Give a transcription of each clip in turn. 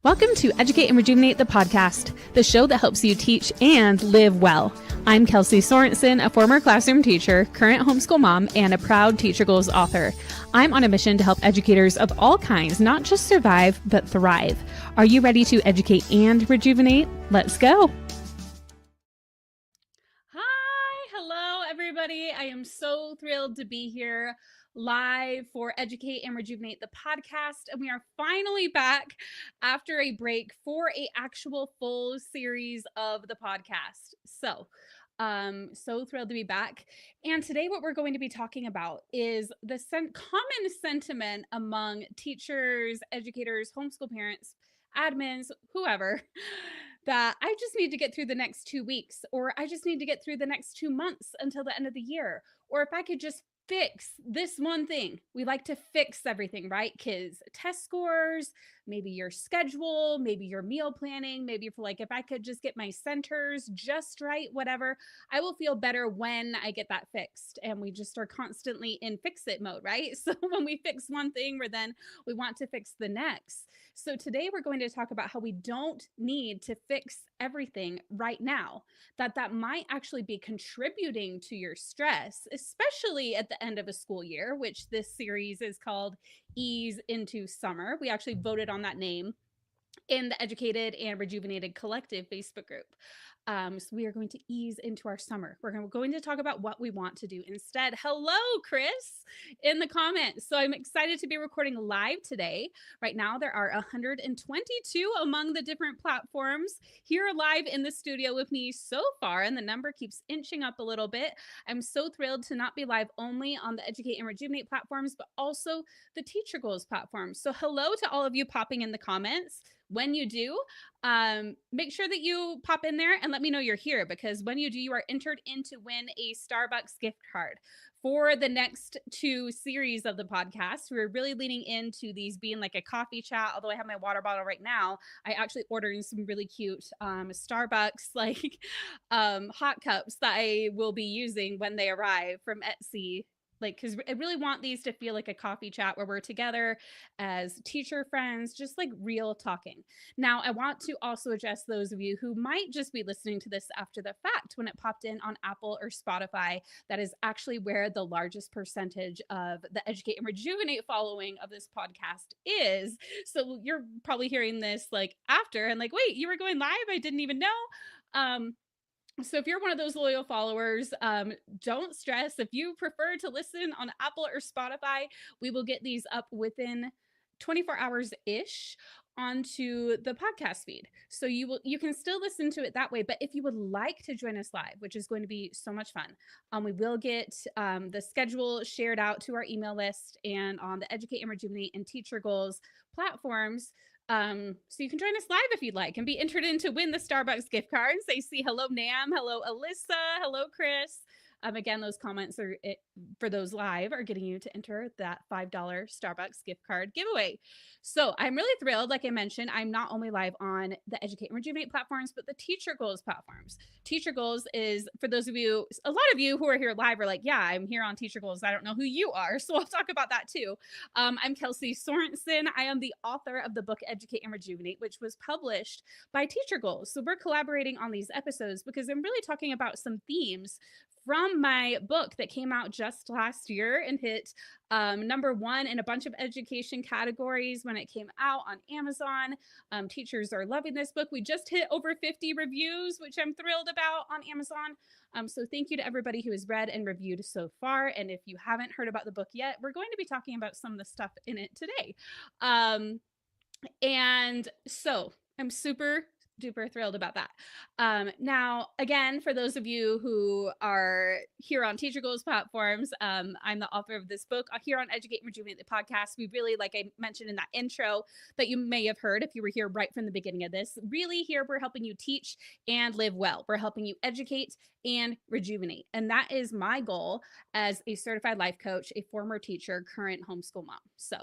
Welcome to Educate and Rejuvenate the podcast, the show that helps you teach and live well. I'm Kelsey Sorensen, a former classroom teacher, current homeschool mom, and a proud Teacher Goals author. I'm on a mission to help educators of all kinds not just survive, but thrive. Are you ready to educate and rejuvenate? Let's go. Hello, everybody. I am so thrilled to be here live for Educate and Rejuvenate the podcast, and we are finally back after a break for a actual full series of the podcast. So thrilled to be back. And today what we're going to be talking about is the common sentiment among teachers, educators, homeschool parents, admins, whoever, that I just need to get through the next 2 weeks, or I just need to get through the next 2 months until the end of the year, or if I could just fix this one thing. We like to fix everything, right? Kids, test scores, maybe your schedule, maybe your meal planning, maybe for like, if I could just get my centers just right, whatever, I will feel better when I get that fixed. And we just are constantly in fix it mode, right? So when we fix one thing, we want to fix the next. So today we're going to talk about how we don't need to fix everything right now, that might actually be contributing to your stress, especially at the end of a school year, which this series is called Ease into Summer. We actually voted on that name in the Educated and Rejuvenated Collective Facebook group. So we are going to ease into our summer. We're going to talk about what we want to do instead. Hello, Chris, in the comments. So I'm excited to be recording live today. Right now, there are 122 among the different platforms here live in the studio with me so far, and the number keeps inching up a little bit. I'm so thrilled to not be live only on the Educate and Rejuvenate platforms, but also the Teacher Goals platform. So hello to all of you popping in the comments. When you do, make sure that you pop in there and let me know you're here, because when you do, you are entered in to win a Starbucks gift card. For the next 2 series of the podcast, we're really leaning into these being like a coffee chat. Although I have my water bottle right now, I actually ordered some really cute Starbucks hot cups that I will be using when they arrive from Etsy. Because I really want these to feel like a coffee chat where we're together as teacher friends, just like real talking. Now, I want to also address those of you who might just be listening to this after the fact when it popped in on Apple or Spotify. That is actually where the largest percentage of the Educate and Rejuvenate following of this podcast is. So you're probably hearing this like after and like, wait, you were going live? I didn't even know. So if you're one of those loyal followers, don't stress. If you prefer to listen on Apple or Spotify, we will get these up within 24 hours-ish onto the podcast feed. So you can still listen to it that way. But if you would like to join us live, which is going to be so much fun, we will get the schedule shared out to our email list and on the Educate and Rejuvenate and Teacher Goals platforms. So you can join us live if you'd like and be entered in to win the Starbucks gift cards. I see hello, Nam. Hello, Alyssa. Hello, Chris. Again, those comments for those live are getting you to enter that $5 Starbucks gift card giveaway. So I'm really thrilled. Like I mentioned, I'm not only live on the Educate and Rejuvenate platforms, but the Teacher Goals platforms. Teacher Goals is, for those of you, a lot of you who are here live are like, yeah, I'm here on Teacher Goals. I don't know who you are. So I'll talk about that too. I'm Kelsey Sorensen. I am the author of the book Educate and Rejuvenate, which was published by Teacher Goals. So we're collaborating on these episodes because I'm really talking about some themes from my book that came out just last year and hit number 1 in a bunch of education categories when it came out on Amazon. Teachers are loving this book. We just hit over 50 reviews, which I'm thrilled about on Amazon. So thank you to everybody who has read and reviewed so far. And if you haven't heard about the book yet, we're going to be talking about some of the stuff in it today. And so I'm super duper thrilled about that. Now, again, for those of you who are here on Teacher Goals platforms, I'm the author of this book here on Educate and Rejuvenate the podcast. We really, like I mentioned in that intro that you may have heard if you were here right from the beginning of this, really here we're helping you teach and live well. We're helping you educate and rejuvenate. And that is my goal as a certified life coach, a former teacher, current homeschool mom. So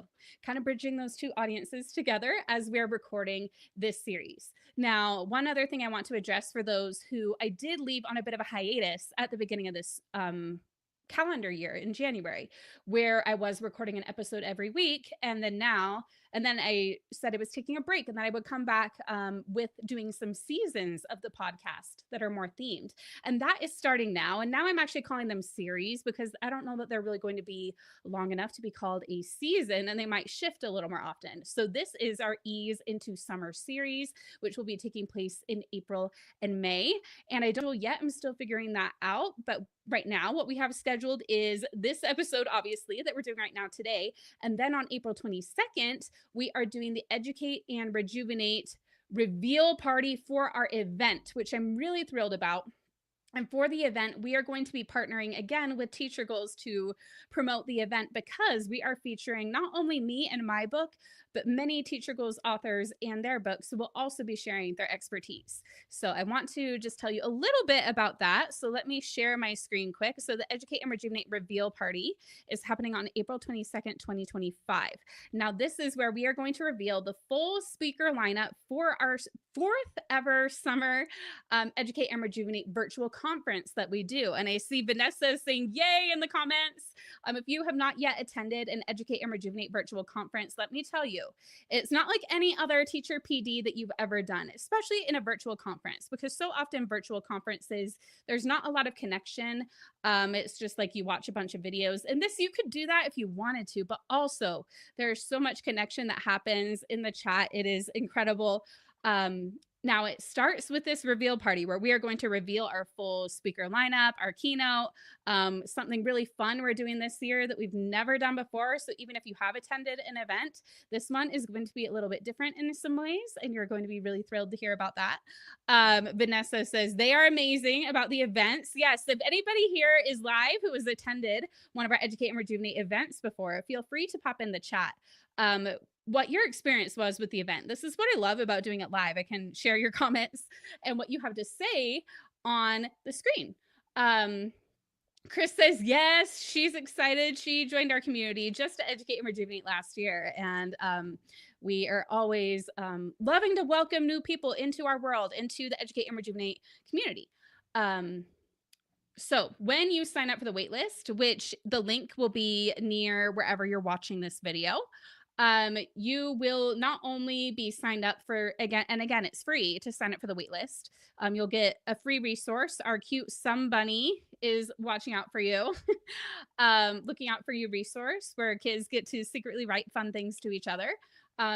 kind of bridging those 2 audiences together as we're recording this series. Now, one other thing I want to address for those who I did leave on a bit of a hiatus at the beginning of this calendar year in January, where I was recording an episode every week. And then now And then I said I was taking a break, and then I would come back with doing some seasons of the podcast that are more themed. And that is starting now. And now I'm actually calling them series because I don't know that they're really going to be long enough to be called a season, and they might shift a little more often. So this is our Ease into Summer series, which will be taking place in April and May. And I don't know yet, I'm still figuring that out. But right now, what we have scheduled is this episode, obviously, that we're doing right now today. And then on April 22nd, we are doing the Educate and Rejuvenate reveal party for our event, which I'm really thrilled about. And for the event, we are going to be partnering again with Teacher Goals to promote the event because we are featuring not only me and my book, but many Teacher Goals authors and their books who will also be sharing their expertise. So I want to just tell you a little bit about that. So let me share my screen quick. So the Educate and Rejuvenate reveal party is happening on April 22nd, 2025. Now, this is where we are going to reveal the full speaker lineup for our fourth ever summer Educate and Rejuvenate virtual conference that we do. And I see Vanessa saying yay in the comments. If you have not yet attended an Educate and Rejuvenate virtual conference, let me tell you, it's not like any other teacher PD that you've ever done, especially in a virtual conference, because so often virtual conferences, there's not a lot of connection. It's just like you watch a bunch of videos, and this, you could do that if you wanted to, but also there's so much connection that happens in the chat. It is incredible. Now it starts with this reveal party where we are going to reveal our full speaker lineup, our keynote, something really fun we're doing this year that we've never done before. So even if you have attended an event, this one is going to be a little bit different in some ways, and you're going to be really thrilled to hear about that. Vanessa says they are amazing about the events. Yes, if anybody here is live who has attended one of our Educate and Rejuvenate events before, feel free to pop in the chat. What your experience was with the event. This is what I love about doing it live. I can share your comments and what you have to say on the screen. Chris says, yes, she's excited. She joined our community just to educate and rejuvenate last year. And we are always loving to welcome new people into our world, into the Educate and Rejuvenate community. So when you sign up for the waitlist, which the link will be near wherever you're watching this video, you will not only be signed up for, again, it's free to sign up for the waitlist. You'll get a free resource. Our cute Sun Bunny is watching out for you, looking out for you resource where kids get to secretly write fun things to each other.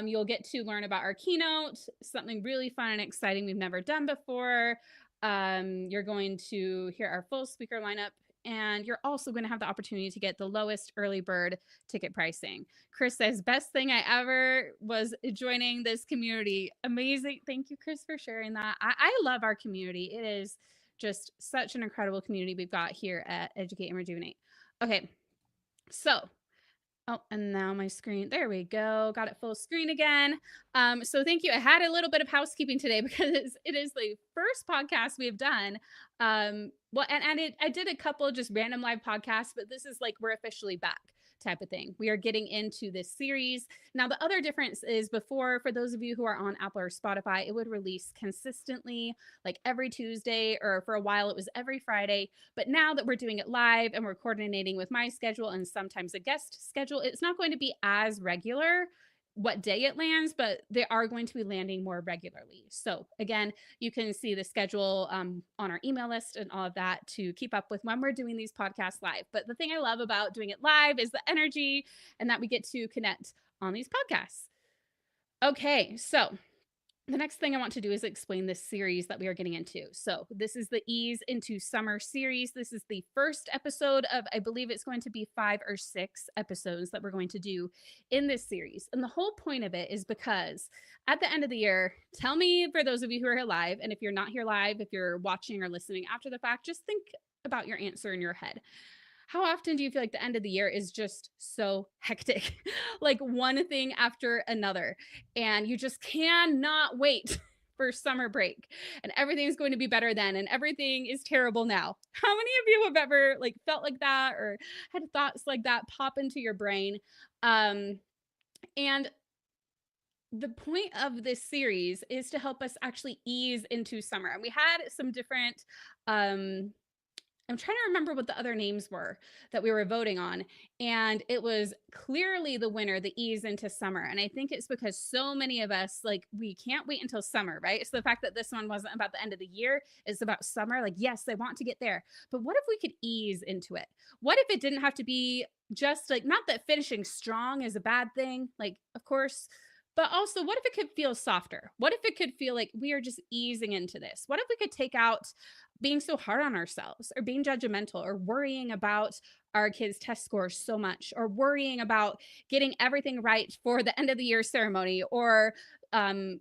You'll get to learn about our keynote, something really fun and exciting we've never done before. You're going to hear our full speaker lineup, and you're also going to have the opportunity to get the lowest early bird ticket pricing. Chris says, best thing I ever was joining this community. Amazing. Thank you, Chris, for sharing that. I love our community. It is just such an incredible community we've got here at Educate and Rejuvenate. Okay, so oh, and now my screen, there we go. Got it full screen again. So thank you. I had a little bit of housekeeping today because it is the first podcast we've done. Well, I did a couple just random live podcasts, but this is like, we're officially back type of thing. We are getting into this series. Now, the other difference is before, for those of you who are on Apple or Spotify, it would release consistently like every Tuesday, or for a while it was every Friday. But now that we're doing it live and we're coordinating with my schedule and sometimes a guest schedule, it's not going to be as regular what day it lands, but they are going to be landing more regularly. So again, you can see the schedule on our email list and all of that to keep up with when we're doing these podcasts live. But the thing I love about doing it live is the energy and that we get to connect on these podcasts. Okay, so the next thing I want to do is explain this series that we are getting into. So this is the Ease into Summer series. This is the first episode of, I believe it's going to be 5 or 6 episodes that we're going to do in this series. And the whole point of it is because at the end of the year, tell me, for those of you who are here live, and if you're not here live, if you're watching or listening after the fact, just think about your answer in your head. How often do you feel like the end of the year is just so hectic? Like one thing after another, and you just cannot wait for summer break, and everything's going to be better then, and everything is terrible now. How many of you have ever like felt like that or had thoughts like that pop into your brain? And the point of this series is to help us actually ease into summer. And we had some different I'm trying to remember what the other names were that we were voting on. And it was clearly the winner, the ease into summer. And I think it's because so many of us, like, we can't wait until summer, right? So the fact that this one wasn't about the end of the year, it's about summer. Like, yes, I want to get there. But what if we could ease into it? What if it didn't have to be just like, not that finishing strong is a bad thing, like, of course. But also, what if it could feel softer? What if it could feel like we are just easing into this? What if we could take out being so hard on ourselves or being judgmental or worrying about our kids' test scores so much or worrying about getting everything right for the end of the year ceremony or um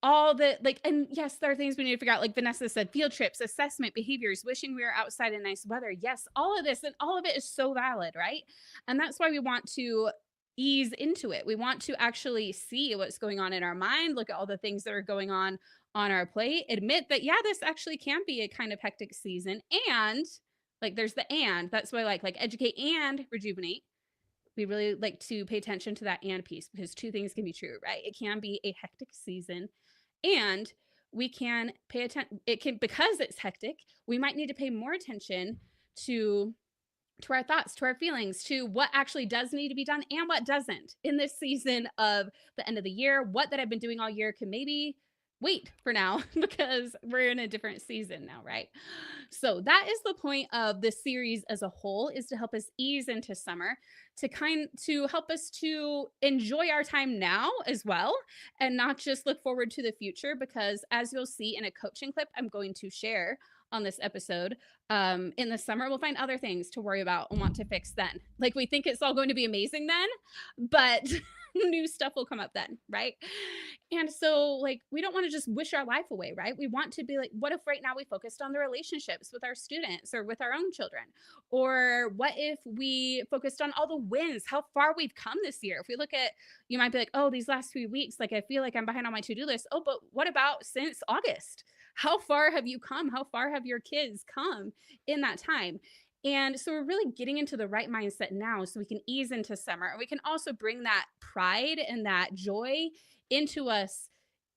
all the like, and yes, there are things we need to figure out, like Vanessa said, field trips, assessment, behaviors, wishing we were outside in nice weather. Yes, all of this, and all of it is so valid, right? And that's why we want to ease into it. We want to actually see what's going on in our mind, look at all the things that are going on our plate, admit that, yeah, this actually can be a kind of hectic season. And like, there's the and that's why I like educate and rejuvenate. We really like to pay attention to that and piece because two things can be true, right? It can be a hectic season, and we can pay attention. It can, because it's hectic, we might need to pay more attention to to our thoughts, to our feelings, to what actually does need to be done and what doesn't in this season of the end of the year. What that I've been doing all year can maybe wait for now because we're in a different season now, right? So that is the point of this series as a whole, is to help us ease into summer, to help us to enjoy our time now as well and not just look forward to the future, because as you'll see in a coaching clip I'm going to share on this episode, in the summer we'll find other things to worry about and want to fix then. Like, we think it's all going to be amazing then, but new stuff will come up then, right? And so, like, we don't want to just wish our life away, right? We want to be like, what if right now we focused on the relationships with our students or with our own children? Or what if we focused on all the wins, how far we've come this year? If we look at, you might be like, oh, these last 3 weeks, like, I feel like I'm behind on my to do list. Oh, but what about since August? How far have you come? How far have your kids come in that time? And so we're really getting into the right mindset now so we can ease into summer. And we can also bring that pride and that joy into us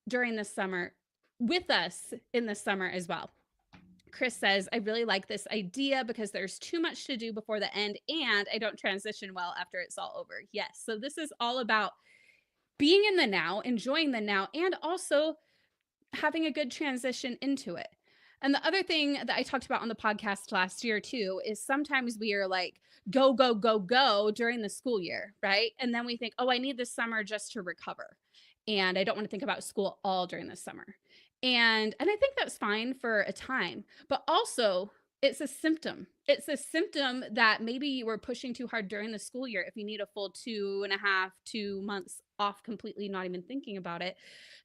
during the summer, with us in the summer as well. Chris says, I really like this idea because there's too much to do before the end and I don't transition well after it's all over. Yes. So this is all about being in the now, enjoying the now, and also having a good transition into it. And the other thing that I talked about on the podcast last year too is sometimes we are like, go, go, go, go during the school year, right? And then we think, oh, I need this summer just to recover. And I don't want to think about school all during the summer. And I think that's fine for a time, but also it's a symptom. It's a symptom that maybe you were pushing too hard during the school year. If you need a full 2.5, 2 months off completely, not even thinking about it,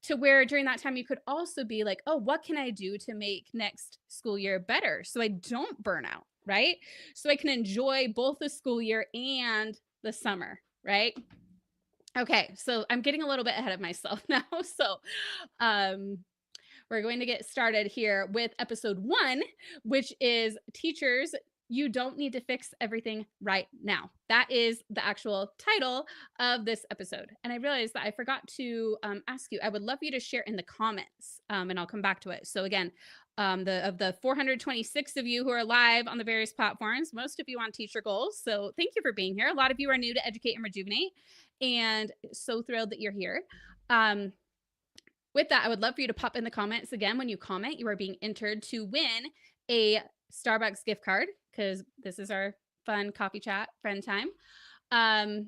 to where during that time you could also be like, oh, what can I do to make next school year better so I don't burn out, right? So I can enjoy both the school year and the summer, right? Okay, so I'm getting a little bit ahead of myself now. So um we're going to get started here with episode 1, which is teachers, you don't need to fix everything right now. That is the actual title of this episode. And I realized that I forgot to ask you. I would love you to share in the comments, and I'll come back to it. So again, of the 426 of you who are live on the various platforms, most of you on Teacher Goals. So thank you for being here. A lot of you are new to Educate and Rejuvenate, and so thrilled that you're here. With that, I would love for you to pop in the comments. Again, when you comment, you are being entered to win a Starbucks gift card, because this is our fun coffee chat friend time. I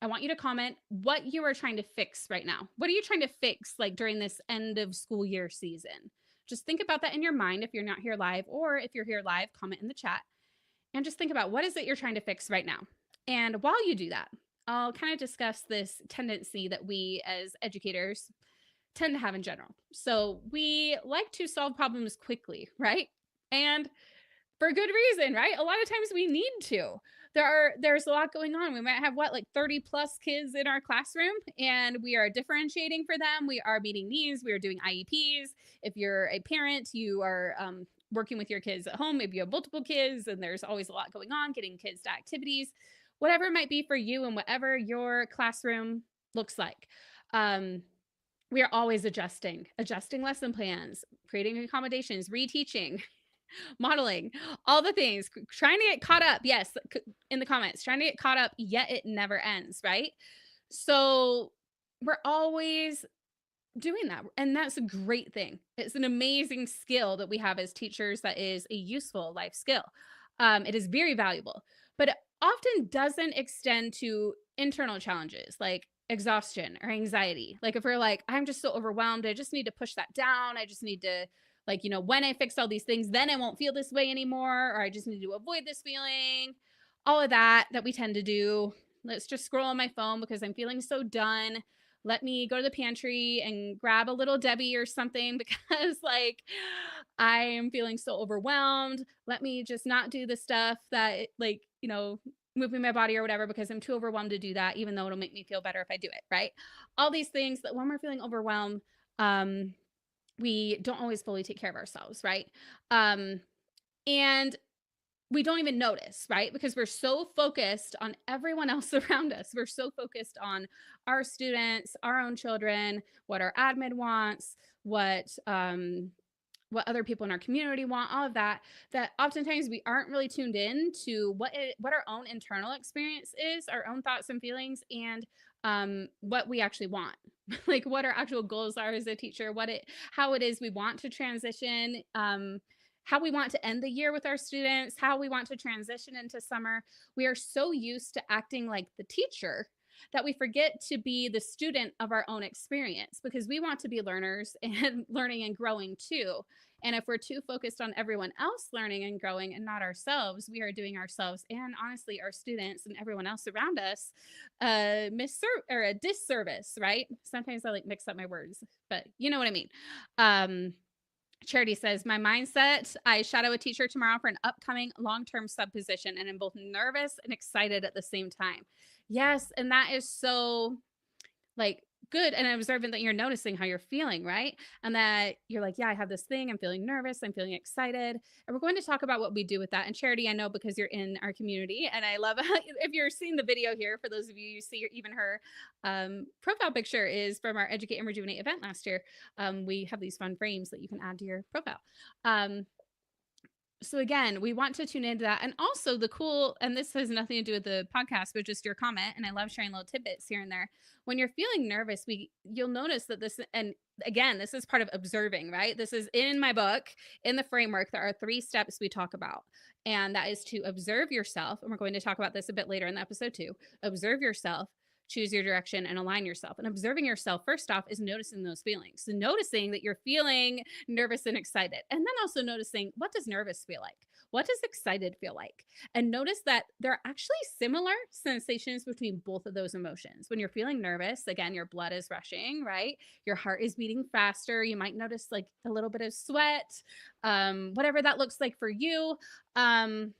want you to comment what you are trying to fix right now. What are you trying to fix, like, during this end of school year season? Just think about that in your mind if you're not here live, or if you're here live, comment in the chat and just think about what is it you're trying to fix right now. And while you do that, I'll kind of discuss this tendency that we as educators tend to have in general. So we like to solve problems quickly, right? And for good reason, right? A lot of times we need to. There's a lot going on. We might have like 30 plus kids in our classroom, and we are differentiating for them. We are meeting needs. We are doing IEPs. If you're a parent, you are working with your kids at home. Maybe you have multiple kids, and there's always a lot going on, getting kids to activities, whatever it might be for you, and whatever your classroom looks like. We are always adjusting lesson plans, creating accommodations, reteaching. modeling, all the things, trying to get caught up. Yes, in the comments, trying to get caught up, yet it never ends, right? So we're always doing that. And that's a great thing. It's an amazing skill that we have as teachers that is a useful life skill. It is very valuable, but it often doesn't extend to internal challenges like exhaustion or anxiety. Like if we're like, I'm just so overwhelmed, I just need to push that down. I just need to, like, when I fix all these things, then I won't feel this way anymore, or I just need to avoid this feeling. All of that we tend to do. Let's just scroll on my phone because I'm feeling so done. Let me go to the pantry and grab a little Debbie or something because like I am feeling so overwhelmed. Let me just not do the stuff that like, moving my body or whatever because I'm too overwhelmed to do that, even though it'll make me feel better if I do it, right? All these things that when we're feeling overwhelmed, we don't always fully take care of ourselves, right? And we don't even notice, right? Because we're so focused on everyone else around us. We're so focused on our students, our own children, what our admin wants, what other people in our community want, all of that, that oftentimes we aren't really tuned in to what our own internal experience is, our own thoughts and feelings, and what we actually want. Like what our actual goals are as a teacher, how it is we want to transition, how we want to end the year with our students, how we want to transition into summer. We are so used to acting like the teacher that we forget to be the student of our own experience because we want to be learners and learning and growing too. And if we're too focused on everyone else learning and growing and not ourselves, we are doing ourselves and honestly our students and everyone else around us a disservice, right? Sometimes I like mix up my words, but you know what I mean. Charity says, my mindset, I shadow a teacher tomorrow for an upcoming long-term sub position and I'm both nervous and excited at the same time. Yes, and that is so like good and observant that you're noticing how you're feeling, right? And that you're like, yeah, I have this thing. I'm feeling nervous. I'm feeling excited. And we're going to talk about what we do with that. And Charity, I know because you're in our community, and I love if you're seeing the video here, for those of you see even her profile picture is from our Educate and Rejuvenate event last year. We have these fun frames that you can add to your profile. So again, we want to tune into that. And also and this has nothing to do with the podcast, but just your comment. And I love sharing little tidbits here and there. When you're feeling nervous, you'll notice that and again, this is part of observing, right? This is in my book, in the framework, there are 3 steps we talk about. And that is to observe yourself. And we're going to talk about this a bit later in the episode too. Observe yourself, choose your direction, and align yourself. And observing yourself, first off, is noticing those feelings. So noticing that you're feeling nervous and excited. And then also noticing, what does nervous feel like? What does excited feel like? And notice that there are actually similar sensations between both of those emotions. When you're feeling nervous, again, your blood is rushing, right? Your heart is beating faster. You might notice like a little bit of sweat, whatever that looks like for you. And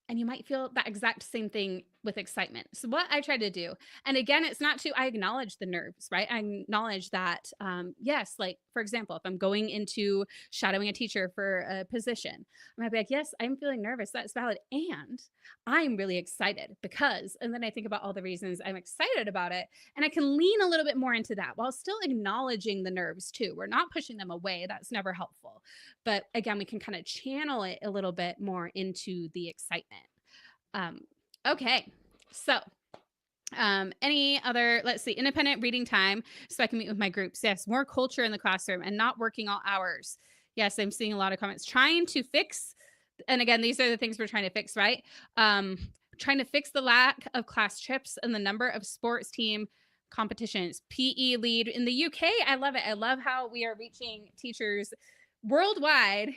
you might feel that exact same thing with excitement. So what I try to do, and again, I acknowledge the nerves, right? I acknowledge that, yes, like for example, if I'm going into shadowing a teacher for a position, I might be like, yes, I'm feeling nervous. That's valid. And I'm really excited because, and then I think about all the reasons I'm excited about it. And I can lean a little bit more into that while still acknowledging the nerves too. We're not pushing them away. That's never helpful. But again, we can kind of channel it a little bit more into the excitement. Okay. So, any other, let's see, independent reading time so I can meet with my groups. Yes. More culture in the classroom and not working all hours. Yes. I'm seeing a lot of comments trying to fix. And again, these are the things we're trying to fix, right? Trying to fix the lack of class trips and the number of sports team competitions. PE lead in the UK. I love it. I love how we are reaching teachers worldwide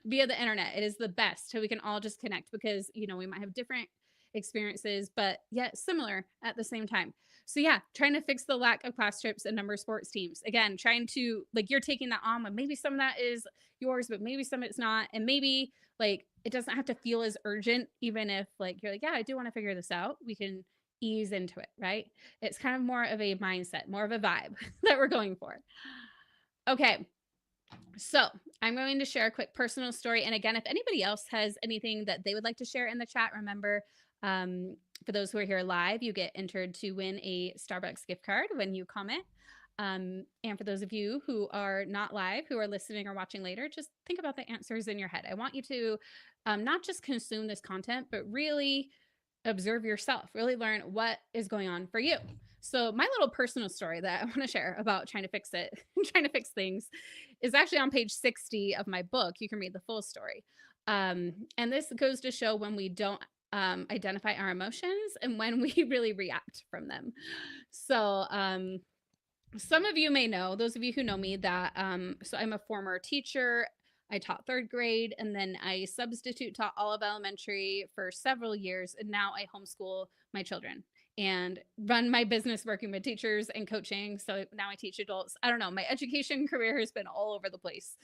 via the internet. It is the best. So we can all just connect because, we might have different experiences, but yet similar at the same time. So yeah, trying to fix the lack of class trips and number of sports teams. Again, trying to like, you're taking that on, but maybe some of that is yours, but maybe some it's not. And maybe like, it doesn't have to feel as urgent, even if like, you're like, yeah, I do want to figure this out. We can ease into it, right? It's kind of more of a mindset, more of a vibe that we're going for. Okay. So I'm going to share a quick personal story. And again, if anybody else has anything that they would like to share in the chat, remember, for those who are here live, you get entered to win a Starbucks gift card when you comment. And for those of you who are not live, who are listening or watching later, just think about the answers in your head. I want you to not just consume this content, but really observe yourself, really learn what is going on for you. So my little personal story that I want to share about trying to fix it, trying to fix things, is actually on page 60 of my book. You can read the full story. And this goes to show when we don't identify our emotions and when we really react from them. So some of you may know, those of you who know me, that so I'm a former teacher. I taught third grade, and then I substitute taught all of elementary for several years, and now I homeschool my children and run my business working with teachers and coaching. So now I teach adults. I don't know, my education career has been all over the place.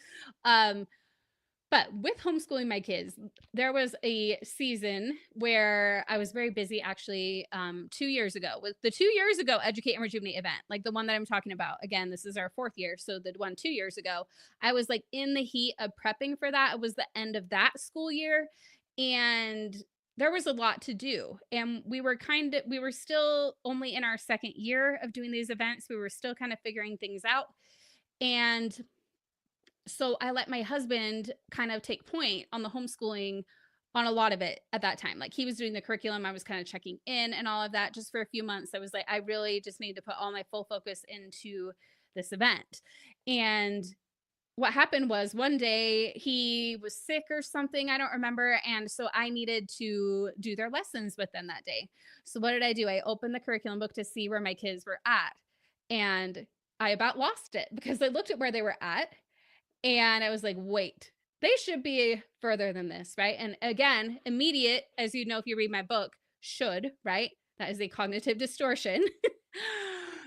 But with homeschooling my kids, there was a season where I was very busy actually 2 years ago with the 2 years ago Educate and Rejuvenate event, like the one that I'm talking about. Again, this is our 4th year. So the one 2 years ago, I was like in the heat of prepping for that. It was the end of that school year. And there was a lot to do. And we were still only in our 2nd year of doing these events. We were still kind of figuring things out. And so I let my husband kind of take point on the homeschooling on a lot of it at that time. Like he was doing the curriculum, I was kind of checking in and all of that just for a few months. I was like, I really just need to put all my full focus into this event. And what happened was one day he was sick or something, I don't remember. And so I needed to do their lessons with them that day. So what did I do? I opened the curriculum book to see where my kids were at. And I about lost it because I looked at where they were at and I was like, wait, they should be further than this, right? And again, immediate, as you know, if you read my book, should, right? That is a cognitive distortion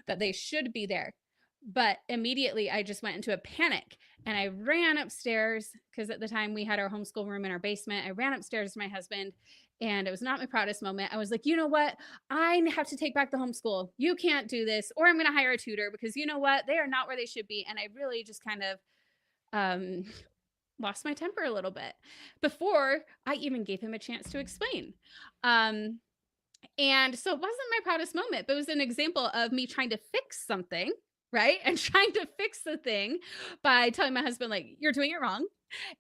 that they should be there. But immediately I just went into a panic and I ran upstairs because at the time we had our homeschool room in our basement. I ran upstairs to my husband and it was not my proudest moment. I was like, you know what? I have to take back the homeschool. You can't do this, or I'm going to hire a tutor because you know what? They are not where they should be. And I really just kind of um, lost my temper a little bit before I even gave him a chance to explain. And so it wasn't my proudest moment, but it was an example of me trying to fix something, right? And trying to fix the thing by telling my husband, like, you're doing it wrong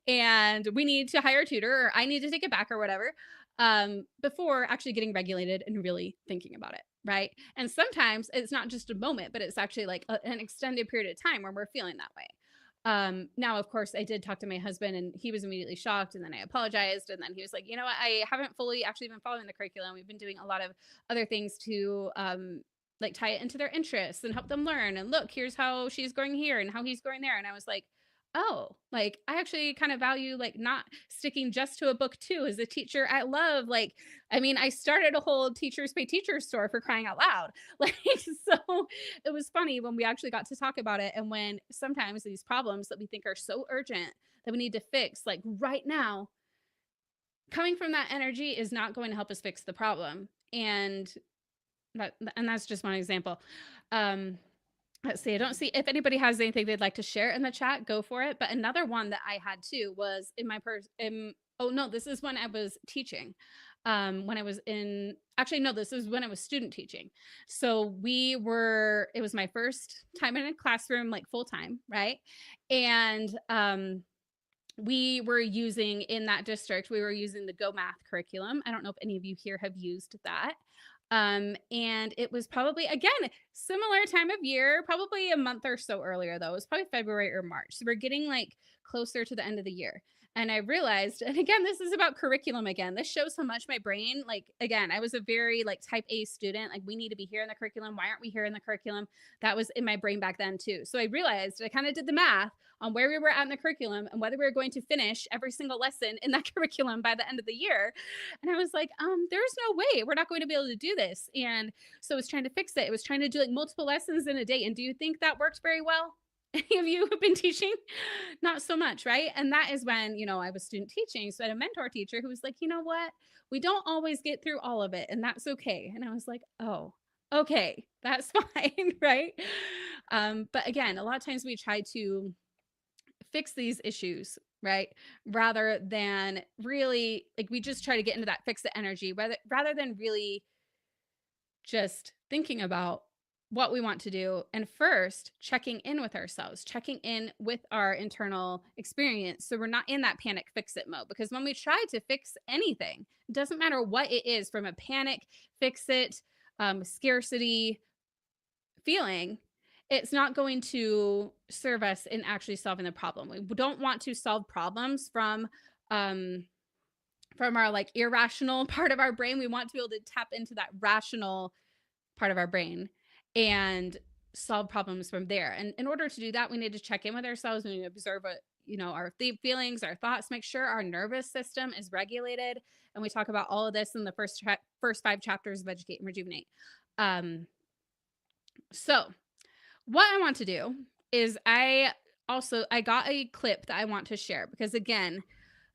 and we need to hire a tutor or I need to take it back or whatever, before actually getting regulated and really thinking about it. Right. And sometimes it's not just a moment, but it's actually like an extended period of time where we're feeling that way. Now, of course, I did talk to my husband and he was immediately shocked. And then I apologized. And then he was like, you know what? I haven't fully actually been following the curriculum. We've been doing a lot of other things to, like tie it into their interests and help them learn. And look, here's how she's going here and how he's going there. And I was like, oh, like I actually kind of value like not sticking just to a book too. As a teacher, I love like, I mean, I started a whole Teachers Pay Teachers store for crying out loud. Like, so it was funny when we actually got to talk about it. And when sometimes these problems that we think are so urgent that we need to fix, like right now, coming from that energy is not going to help us fix the problem. And that's just one example. Let's see. I don't see if anybody has anything they'd like to share in the chat. Go for it. But another one that I had too was in my oh no, this is when I was teaching. When I was in actually no, this is when I was student teaching. So it was my first time in a classroom like full time, right? And we were using in that district, we were using the Go Math curriculum. I don't know if any of you here have used that. And it was probably, again, similar time of year, probably a month or so earlier, though. It was probably February or March. So we're getting like closer to the end of the year. And I realized, and again, this is about curriculum again. This shows how much my brain, like, again, I was a very like type A student. Like, we need to be here in the curriculum. Why aren't we here in the curriculum? That was in my brain back then, too. So I realized I kind of did the math on where we were at in the curriculum and whether we were going to finish every single lesson in that curriculum by the end of the year. And I was like, there's no way we're not going to be able to do this. And so I was trying to fix it. It was trying to do like multiple lessons in a day. And do you think that worked very well? Any of you who've been teaching? Not so much, right? And that is when, I was student teaching. So I had a mentor teacher who was like, you know what? We don't always get through all of it, and that's okay. And I was like, oh, okay, that's fine, right? But again, a lot of times we try to fix these issues, right? Rather than really, like, we just try to get into that fix it energy, rather than really just thinking about what we want to do, and first checking in with ourselves, checking in with our internal experience, so we're not in that panic fix it mode. Because when we try to fix anything, it doesn't matter what it is, from a panic fix it, scarcity feeling, it's not going to serve us in actually solving the problem. We don't want to solve problems from our like irrational part of our brain. We want to be able to tap into that rational part of our brain and solve problems from there. And in order to do that, we need to check in with ourselves. We need to observe what, our feelings, our thoughts, make sure our nervous system is regulated. And we talk about all of this in the first 5 chapters of Educate and Rejuvenate. So what I want to do is I got a clip that I want to share, because again,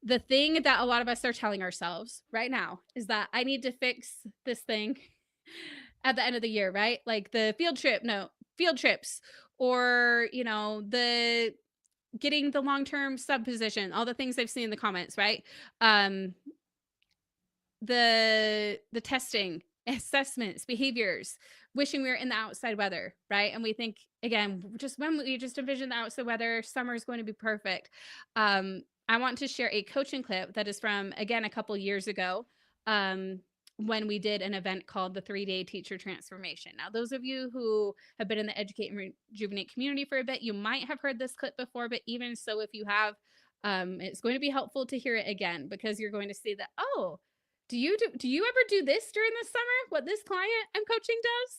the thing that a lot of us are telling ourselves right now is that I need to fix this thing at the end of the year, right? Like the field trips, or, the getting the long-term sub position, all the things I've seen in the comments, right? The testing, assessments, behaviors, wishing we were in the outside weather, right? And we think, again, just when we just envision the outside weather, summer is going to be perfect. I want to share a coaching clip that is from, again, a couple years ago, when we did an event called the 3-Day Teacher Transformation. Now, those of you who have been in the Educate and Rejuvenate community for a bit, you might have heard this clip before, but even so, if you have, it's going to be helpful to hear it again, because you're going to see that, oh, do you ever do this during the summer, what this client I'm coaching does?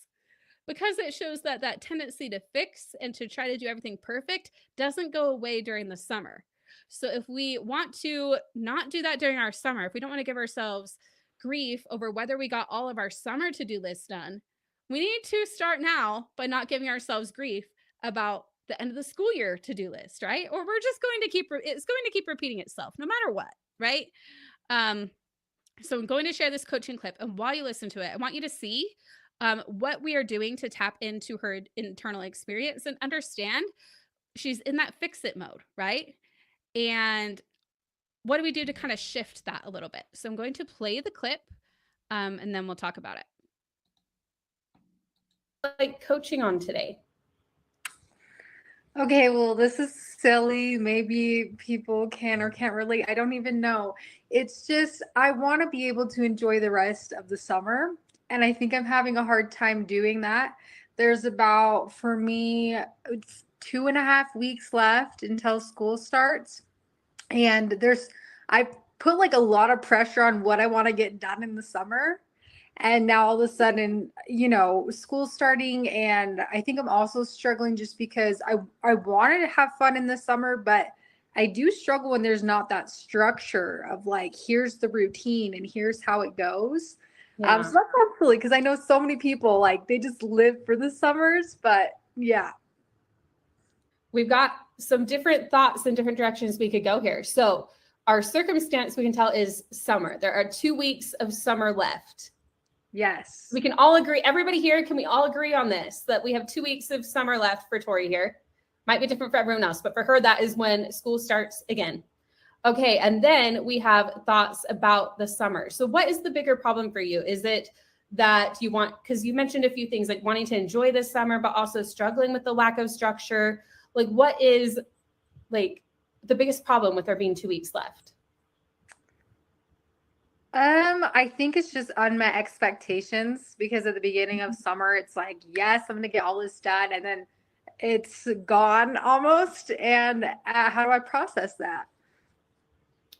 Because it shows that that tendency to fix and to try to do everything perfect doesn't go away during the summer. So if we want to not do that during our summer, if we don't want to give ourselves grief over whether we got all of our summer to-do list done, we need to start now by not giving ourselves grief about the end of the school year to-do list, right? Or we're just going to it's going to keep repeating itself no matter what, right? So I'm going to share this coaching clip, and while you listen to it, I want you to see what we are doing to tap into her internal experience and understand she's in that fix it mode, right? And what do we do to kind of shift that a little bit? So I'm going to play the clip, and then we'll talk about it. Like coaching on today. Okay, well, this is silly. Maybe people can or can't relate. I don't even know. It's just, I want to be able to enjoy the rest of the summer. And I think I'm having a hard time doing that. There's about, for me, it's 2.5 weeks left until school starts. And I put like a lot of pressure on what I want to get done in the summer. And now all of a sudden, school's starting, and I think I'm also struggling just because I wanted to have fun in the summer, but I do struggle when there's not that structure of like, here's the routine and here's how it goes. Yeah. So that's absolutely, because I know so many people, like, they just live for the summers, but yeah. We've got some different thoughts and different directions we could go here. So our circumstance, we can tell, is summer. There are 2 weeks of summer left. Yes. We can all agree. Everybody here, can we all agree on this? That we have 2 weeks of summer left for Tori here. Might be different for everyone else, but for her, that is when school starts again. Okay, and then we have thoughts about the summer. So what is the bigger problem for you? Is it that you want, because you mentioned a few things like wanting to enjoy this summer, but also struggling with the lack of structure? Like, what is like the biggest problem with there being 2 weeks left? I think it's just unmet expectations, because at the beginning of summer, it's like, yes, I'm going to get all this done. And then it's gone almost. And how do I process that?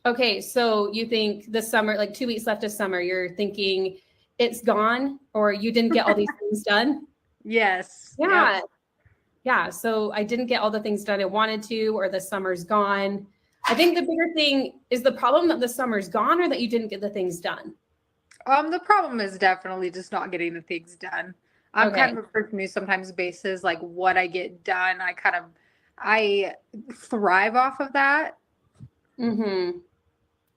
Okay. So you think the summer, like 2 weeks left of summer, you're thinking it's gone, or you didn't get all these things done? Yes. Yeah. Yep. Yeah. So I didn't get all the things done I wanted to, or the summer's gone. I think the bigger thing is the problem that the summer's gone, or that you didn't get the things done. The problem is definitely just not getting the things done. I'm kind of a person who sometimes bases like what I get done. I thrive off of that. Mm-hmm.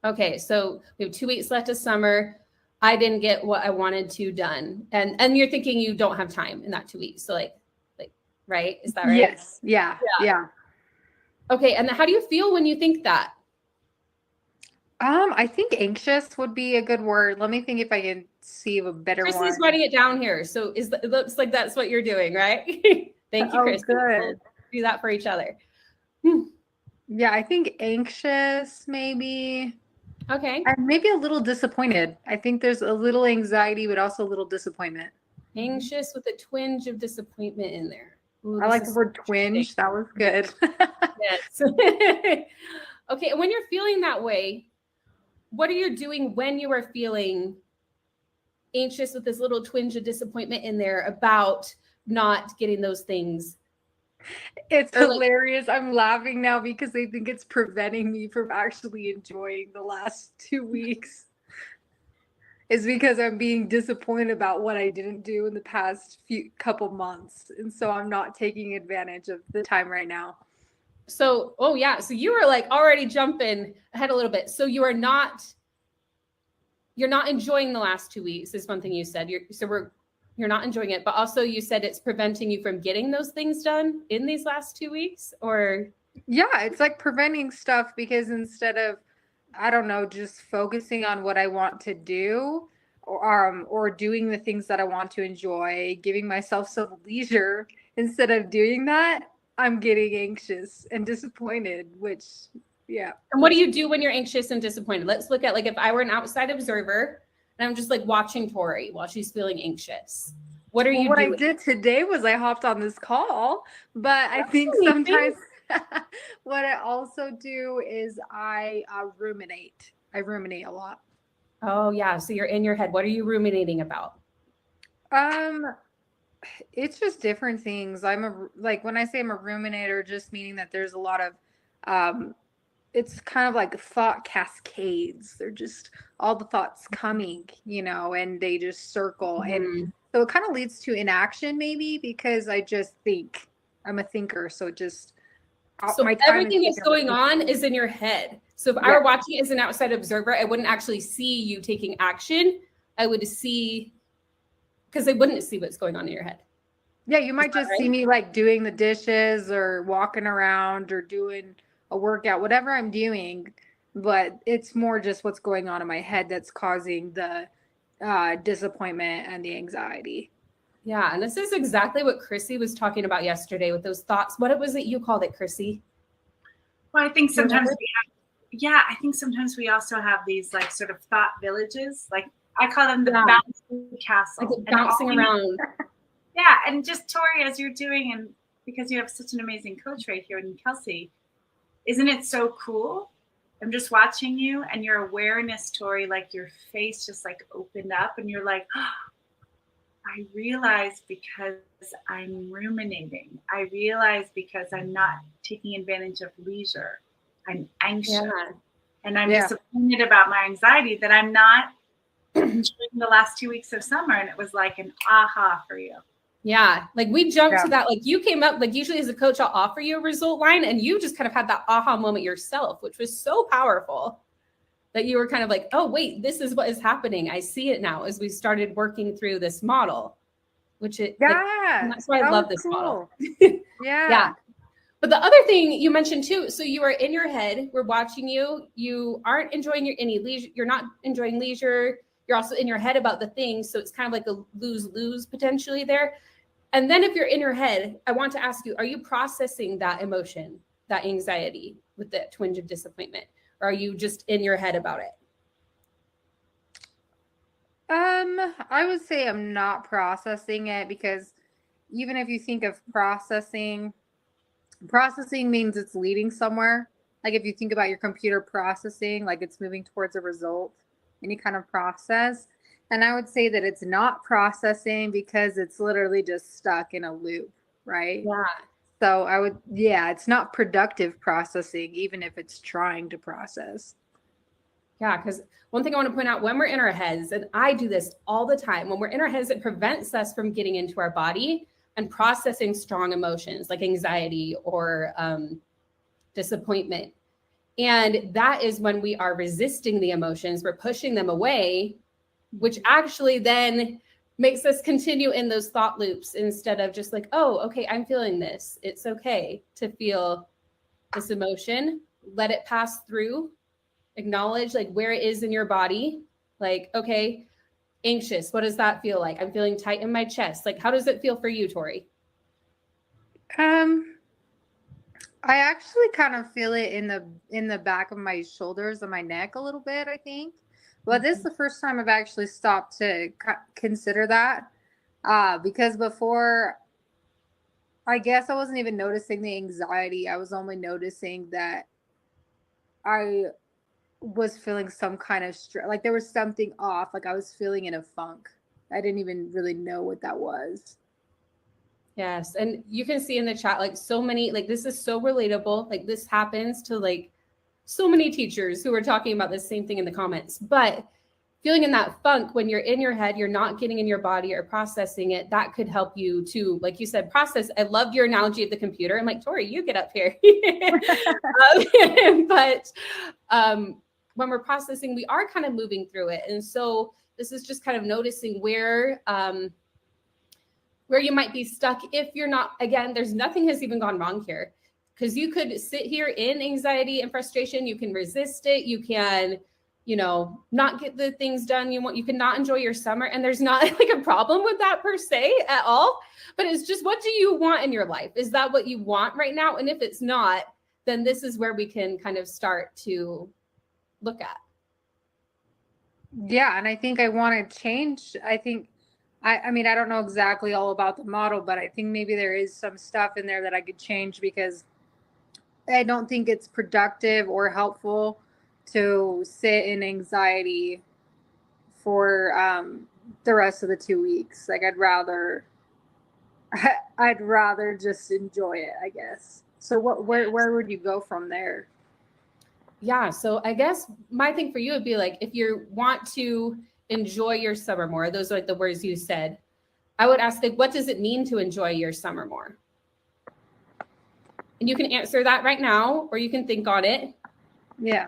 Okay. So we have 2 weeks left of summer. I didn't get what I wanted to done. And you're thinking you don't have time in that 2 weeks. So like, right? Is that right? Yes. Yeah. Okay. And how do you feel when you think that? I think anxious would be a good word. Let me think if I can see a better Chrissy's one. writing it down here. So it looks like that's what you're doing, right? Thank you, Oh, Chrissy. We'll good. do that for each other. Yeah, I think anxious maybe. Okay. And maybe a little disappointed. I think there's a little anxiety, but also a little disappointment. Anxious with a twinge of disappointment in there. Ooh, I this like the is word twinge. That was good. yes. Okay, and when you're feeling that way, what are you doing when you are feeling anxious with this little twinge of disappointment in there about not getting those things? It's Or like, hilarious. I'm laughing now because I think it's preventing me from actually enjoying the last 2 weeks. Is because I'm being disappointed about what I didn't do in the past few couple months. And so I'm not taking advantage of the time right now. so, oh yeah, so you were like already jumping ahead a little bit. So you're not enjoying the last 2 weeks is one thing you said. You're not enjoying it, but also you said it's preventing you from getting those things done in these last 2 weeks, or Yeah, it's like preventing stuff because instead of, I don't know, just focusing on what I want to do or doing the things that I want to enjoy, giving myself some leisure, instead of doing that, I'm getting anxious and disappointed, which, yeah. and what do you do when you're anxious and disappointed? Let's look at like if I were an outside observer and I'm just like watching Tori while she's feeling anxious. What are Well, you what I doing? did today was I hopped on this call, but I think Anything? sometimes what I also do is I ruminate. I ruminate a lot. Oh yeah, so you're in your head. What are you ruminating about? Um, it's just different things. Like when I say I'm a ruminator, just meaning that there's a lot of um it's kind of like thought cascades. They're just all the thoughts coming, and they just circle. And Mhm. so it kind of leads to inaction maybe because I just think. I'm a thinker, so it just So my time is everything that's taken up with going on thinking. is in your head. So if I Yeah. were watching as an outside observer, I wouldn't actually see you taking action. I would see because I wouldn't see what's going on in your head. Yeah, you Is might that just see right? me like doing the dishes or walking around or doing a workout, whatever I'm doing, but it's more just what's going on in my head that's causing the disappointment and the anxiety. Yeah, and this is exactly what Chrissy was talking about yesterday with those thoughts. What was it you called it, Chrissy? Well, I think Do you sometimes remember? I think sometimes we also have these like sort of thought villages. Like I call them the Yeah, bouncing like castle. it And all bouncing we need, around. yeah, and just Tori, as you're doing, and because you have such an amazing coach right here in Kelsey, isn't it so cool? I'm just watching you and your awareness, Tori, like your face just like opened up and you're like, oh, I realize because I'm ruminating. I realize because I'm not taking advantage of leisure. I'm anxious. Yeah. And I'm Yeah. disappointed about my anxiety that I'm not enjoying the last 2 weeks of summer. And it was like an aha for you. Yeah, like we jumped Yeah. to that. Like you came up, like usually as a coach, I'll offer you a result line, and you just kind of had that aha moment yourself, which was so powerful that you were kind of like, oh, wait, this is what is happening. I see it now as we started working through this model, which it like, and Yeah. that's why I That love was this model. cool. Yeah. Yeah. But the other thing you mentioned too, so you are in your head, we're watching you, you aren't enjoying any leisure, you're not enjoying leisure, you're also in your head about the things. So it's kind of like a lose-lose potentially there. And then if you're in your head, I want to ask you, are you processing that emotion, that anxiety with the twinge of disappointment? Or are you just in your head about it? I would say I'm not processing it because even if you think of processing means it's leading somewhere. Like if you think about your computer processing, like it's moving towards a result, any kind of process. And I would say that it's not processing because it's literally just stuck in a loop, right? Yeah. So yeah, it's not productive processing, even if it's trying to process. Yeah. Because one thing I want to point out when we're in our heads, and I do this all the time, when we're in our heads, it prevents us from getting into our body and processing strong emotions like anxiety or disappointment. And that is when we are resisting the emotions, we're pushing them away, which actually then makes us continue in those thought loops instead of just like, oh, okay, I'm feeling this. It's okay to feel this emotion. Let it pass through acknowledge like where it is in your body. Like, okay, anxious. What does that feel like? I'm feeling tight in my chest. Like, how does it feel for you, Tori? I actually kind of feel it in the back of my shoulders and my neck a little bit, I think. But this is the first time I've actually stopped to consider that. Because before, I guess I wasn't even noticing the anxiety. I was only noticing that I was feeling some kind of stress. Like there was something off. Like I was feeling in a funk. I didn't even really know what that was. Yes. And you can see in the chat, like so many, like this is so relatable. Like this happens to like so many teachers who are talking about the same thing in the comments. But feeling in that funk when you're in your head, you're not getting in your body or processing it, that could help you to, like you said, process. I loved your analogy of the computer. I'm like, Tori, you get up here. But when we're processing, we are kind of moving through it. And so this is just kind of noticing where you might be stuck if you're not, again, there's nothing has even gone wrong here. Because you could sit here in anxiety and frustration. You can resist it. You can, not get the things done you want. You can not enjoy your summer. And there's not like a problem with that per se at all. But it's just, what do you want in your life? Is that what you want right now? And if it's not, then this is where we can kind of start to look at. Yeah. And I think I want to change. I mean, I don't know exactly all about the model, but I think maybe there is some stuff in there that I could change because I don't think it's productive or helpful to sit in anxiety for the rest of the 2 weeks. Like I'd rather just enjoy it, I guess. So where would you go from there? Yeah. So I guess my thing for you would be like, if you want to enjoy your summer more, those are like the words you said, I would ask, like, what does it mean to enjoy your summer more? And you can answer that right now, or you can think on it. Yeah.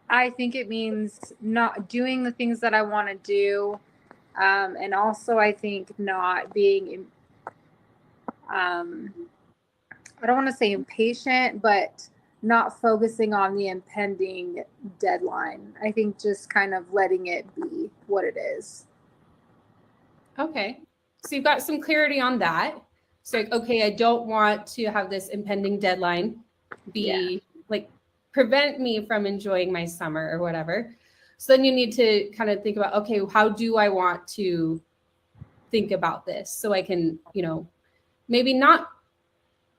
I think it means not doing the things that I want to do. And also I think not being, I don't want to say impatient, but not focusing on the impending deadline. I think just kind of letting it be what it is. Okay. So you've got some clarity on that. So, okay, I don't want to have this impending deadline be like prevent me from enjoying my summer or whatever. So then you need to kind of think about, okay, how do I want to think about this? So I can, maybe not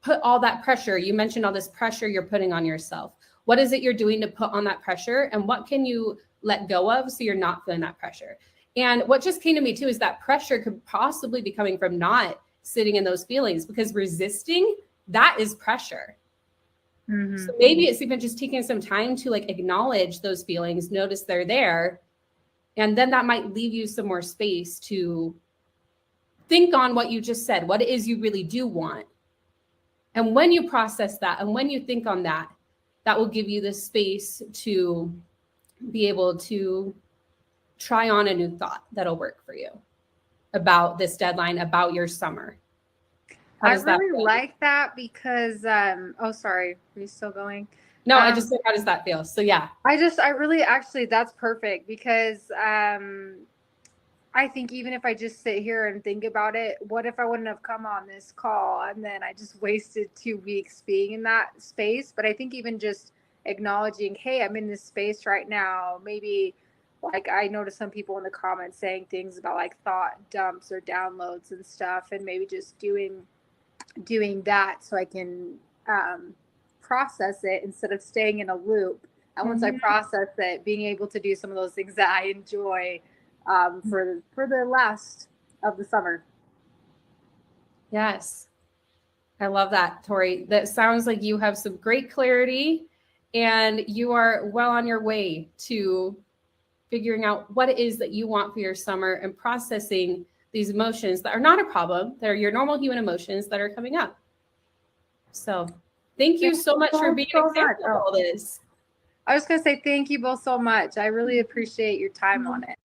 put all that pressure. You mentioned all this pressure you're putting on yourself. What is it you're doing to put on that pressure? And what can you let go of so you're not feeling that pressure? And what just came to me too is that pressure could possibly be coming from not sitting in those feelings, because resisting, that is pressure. Mm-hmm. So maybe it's even just taking some time to like acknowledge those feelings, notice they're there. And then that might leave you some more space to think on what you just said, what it is you really do want. And when you process that and when you think on that, that will give you the space to be able to try on a new thought that'll work for you about this deadline, about your summer. I really like that because, oh, sorry. Are you still going? No, I just said, how does that feel? So yeah. I really, actually, that's perfect because I think even if I just sit here and think about it, what if I wouldn't have come on this call and then I just wasted 2 weeks being in that space? But I think even just acknowledging, hey, I'm in this space right now, maybe like I noticed some people in the comments saying things about like thought dumps or downloads and stuff, and maybe just doing that so I can process it instead of staying in a loop. And once I process it, being able to do some of those things that I enjoy for the last of the summer. Yes. I love that, Tori. That sounds like you have some great clarity and you are well on your way to figuring out what it is that you want for your summer and processing these emotions that are not a problem. They're your normal human emotions that are coming up. So thank you so much for being an example of all this. I was going to say thank you both so much. I really appreciate your time on it.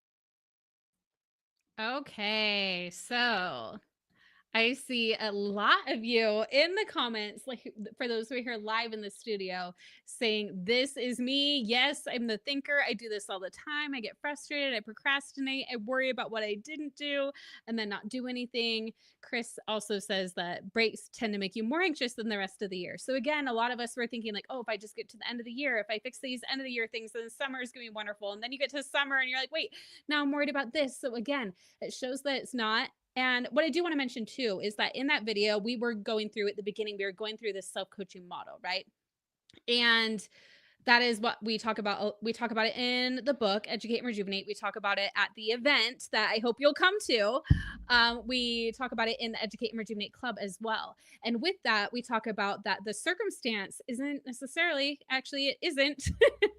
Okay, so I see a lot of you in the comments, like for those who are here live in the studio, saying, "This is me. Yes, I'm the thinker. I do this all the time. I get frustrated. I procrastinate. I worry about what I didn't do and then not do anything." Chris also says that breaks tend to make you more anxious than the rest of the year. So, again, a lot of us were thinking, like, oh, if I just get to the end of the year, if I fix these end of the year things, then summer is going to be wonderful. And then you get to summer and you're like, wait, now I'm worried about this. So, again, it shows that it's not. And what I do want to mention too is that in that video, we were going through at the beginning, we were going through this self coaching model, right? And that is what we talk about. We talk about it in the book, Educate and Rejuvenate. We talk about it at the event that I hope you'll come to. We talk about it in the Educate and Rejuvenate Club as well. And with that, we talk about that the circumstance isn't necessarily, actually, it isn't,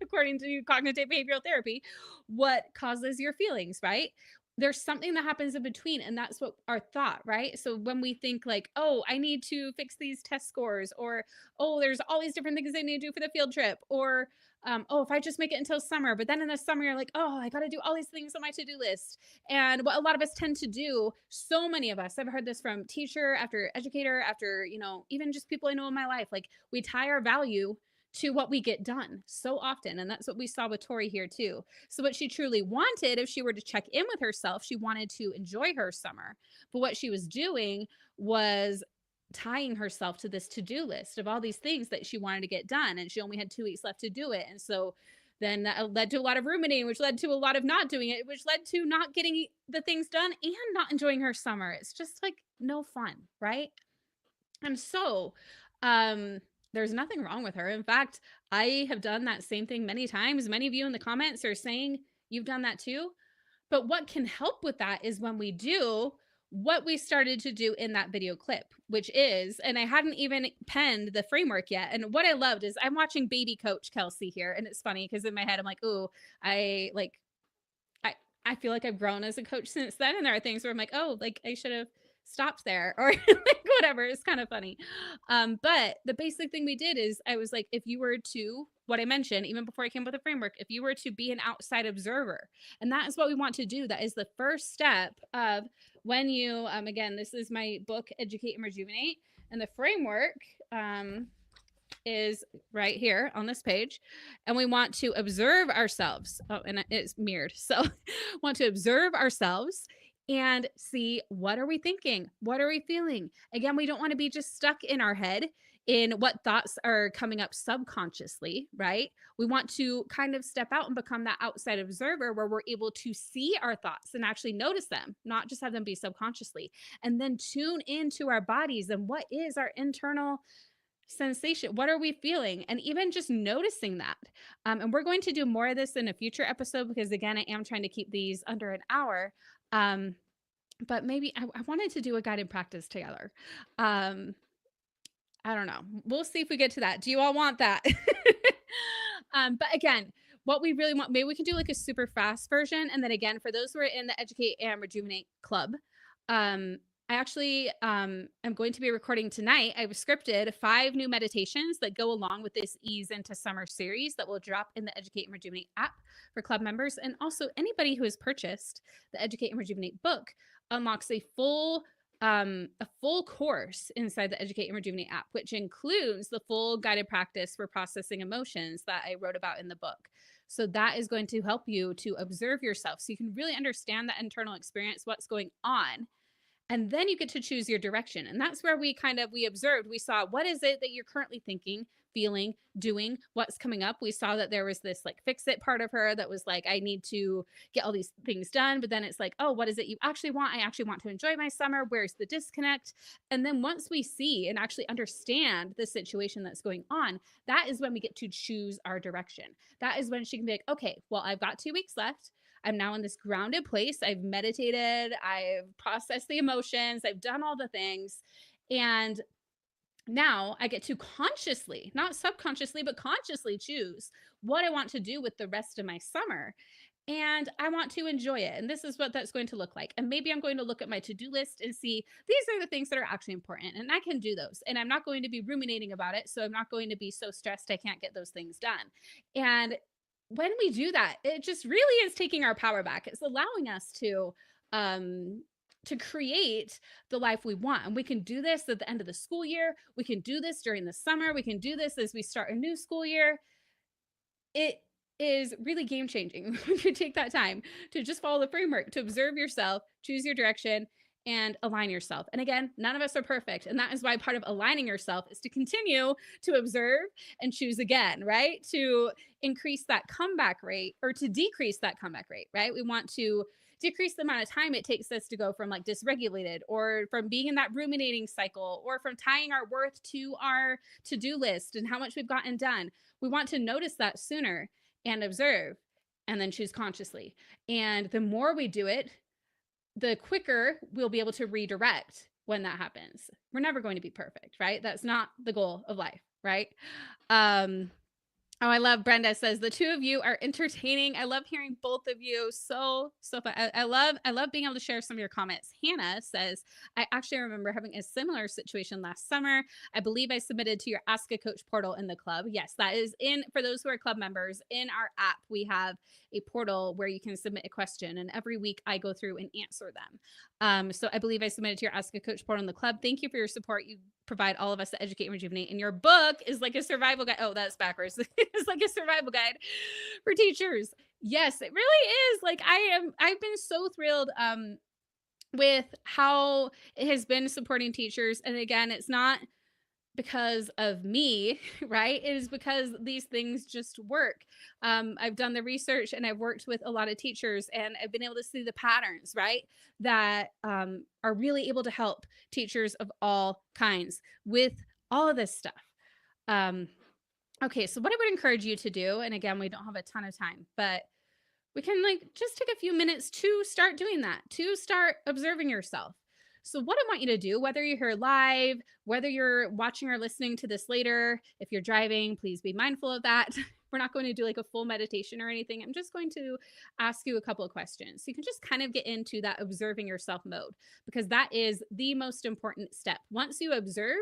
according to cognitive behavioral therapy, what causes your feelings, right? There's something that happens in between, and that's what our thought, right? So when we think like, oh, I need to fix these test scores, or oh, there's all these different things I need to do for the field trip, or oh, if I just make it until summer, but then in the summer you're like, oh, I got to do all these things on my to-do list. And what a lot of us tend to do, so many of us, I've heard this from teacher after educator after, even just people I know in my life, like we tie our value to what we get done so often. And that's what we saw with Tori here too. So what she truly wanted, if she were to check in with herself, she wanted to enjoy her summer. But what she was doing was tying herself to this to-do list of all these things that she wanted to get done. And she only had 2 weeks left to do it. And so then that led to a lot of ruminating, which led to a lot of not doing it, which led to not getting the things done and not enjoying her summer. It's just like no fun, right? And so, there's nothing wrong with her. In fact, I have done that same thing many times. Many of you in the comments are saying you've done that too. But what can help with that is when we do what we started to do in that video clip, which is, and I hadn't even penned the framework yet. And what I loved is I'm watching baby coach Kelsey here. And it's funny because in my head, I'm like, oh, I feel like I've grown as a coach since then. And there are things where I'm like, oh, like I should have stopped there or like whatever. It's kind of funny. But the basic thing we did is I was like, if you were to, what I mentioned, even before I came up with a framework, if you were to be an outside observer, and that is what we want to do. That is the first step of when you, again, this is my book, Educate and Rejuvenate. And the framework, is right here on this page, and we want to observe ourselves. Oh, and it's mirrored. So want to observe ourselves and see, what are we thinking? What are we feeling? Again, we don't want to be just stuck in our head in what thoughts are coming up subconsciously, right? We want to kind of step out and become that outside observer where we're able to see our thoughts and actually notice them, not just have them be subconsciously, and then tune into our bodies and what is our internal sensation. What are we feeling? And even just noticing that. And we're going to do more of this in a future episode because, again, I am trying to keep these under an hour. But maybe I wanted to do a guided practice together. I don't know. We'll see if we get to that. Do you all want that? But again, what we really want, maybe we can do like a super fast version. And then again, for those who are in the Educate and Rejuvenate Club, I actually am going to be recording tonight. I've scripted 5 new meditations that go along with this Ease into Summer series that will drop in the Educate and Rejuvenate app for club members. And also anybody who has purchased the Educate and Rejuvenate book unlocks a full course inside the Educate and Rejuvenate app, which includes the full guided practice for processing emotions that I wrote about in the book. So that is going to help you to observe yourself so you can really understand that internal experience, what's going on. And then you get to choose your direction. And that's where we observed, we saw, what is it that you're currently thinking, feeling, doing, what's coming up. We saw that there was this like fix it part of her that was like, I need to get all these things done. But then it's like, oh, what is it you actually want? I actually want to enjoy my summer. Where's the disconnect? And then once we see and actually understand the situation that's going on, that is when we get to choose our direction. That is when she can be like, okay, well, I've got 2 weeks left. I'm now in this grounded place. I've meditated. I've processed the emotions. I've done all the things. And now I get to consciously, not subconsciously, but consciously choose what I want to do with the rest of my summer. And I want to enjoy it. And this is what that's going to look like. And maybe I'm going to look at my to-do list and see these are the things that are actually important. And I can do those. And I'm not going to be ruminating about it. So I'm not going to be so stressed I can't get those things done. And when we do that, it just really is taking our power back. It's allowing us to to create the life we want. And we can do this at the end of the school year. We can do this during the summer. We can do this as we start a new school year. It is really game changing when you take that time to just follow the framework, to observe yourself, choose your direction, and align yourself. And again, none of us are perfect. And that is why part of aligning yourself is to continue to observe and choose again, right? To increase that comeback rate, or to decrease that comeback rate, right? We want to decrease the amount of time it takes us to go from like dysregulated, or from being in that ruminating cycle, or from tying our worth to our to-do list and how much we've gotten done. We want to notice that sooner and observe, and then choose consciously. And the more we do it, the quicker we'll be able to redirect when that happens. We're never going to be perfect, right? That's not the goal of life, right? Oh, I love Brenda says the two of you are entertaining. I love hearing both of you. So fun. I love being able to share some of your comments. Hannah says, I actually remember having a similar situation last summer. I believe I submitted to your Ask a Coach portal in the club. Yes, that is in, for those who are club members, in our app, we have a portal where you can submit a question. And every week I go through and answer them. So I believe I submitted to your Ask a Coach portal in the club. Thank you for your support. You provide all of us to educate and rejuvenate. And your book is like a survival guide. Oh, that's backwards. It's like a survival guide for teachers. Yes, it really is. Like I've been so thrilled with how it has been supporting teachers. And again, it's not because of me, right? It is because these things just work. I've done the research and I've worked with a lot of teachers, and I've been able to see the patterns, right? That are really able to help teachers of all kinds with all of this stuff. Okay, so what I would encourage you to do, and again, we don't have a ton of time, but we can like just take a few minutes to start doing that, to start observing yourself. So what I want you to do, whether you're here live, whether you're watching or listening to this later, if you're driving, please be mindful of that. We're not going to do like a full meditation or anything. I'm just going to ask you a couple of questions. So you can just kind of get into that observing yourself mode, because that is the most important step. Once you observe,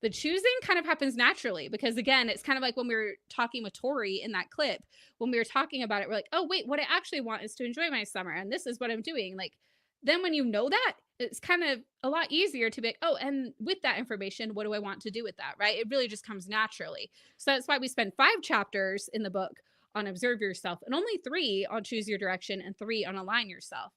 the choosing kind of happens naturally, because again, it's kind of like when we were talking with Tori in that clip, when we were talking about it, we're like, oh wait, what I actually want is to enjoy my summer. And this is what I'm doing. Like, then when you know that, it's kind of a lot easier to be like, oh, and with that information, what do I want to do with that? Right. It really just comes naturally. So that's why we spend 5 chapters in the book on observe yourself, and only 3 on choose your direction, and 3 on align yourself.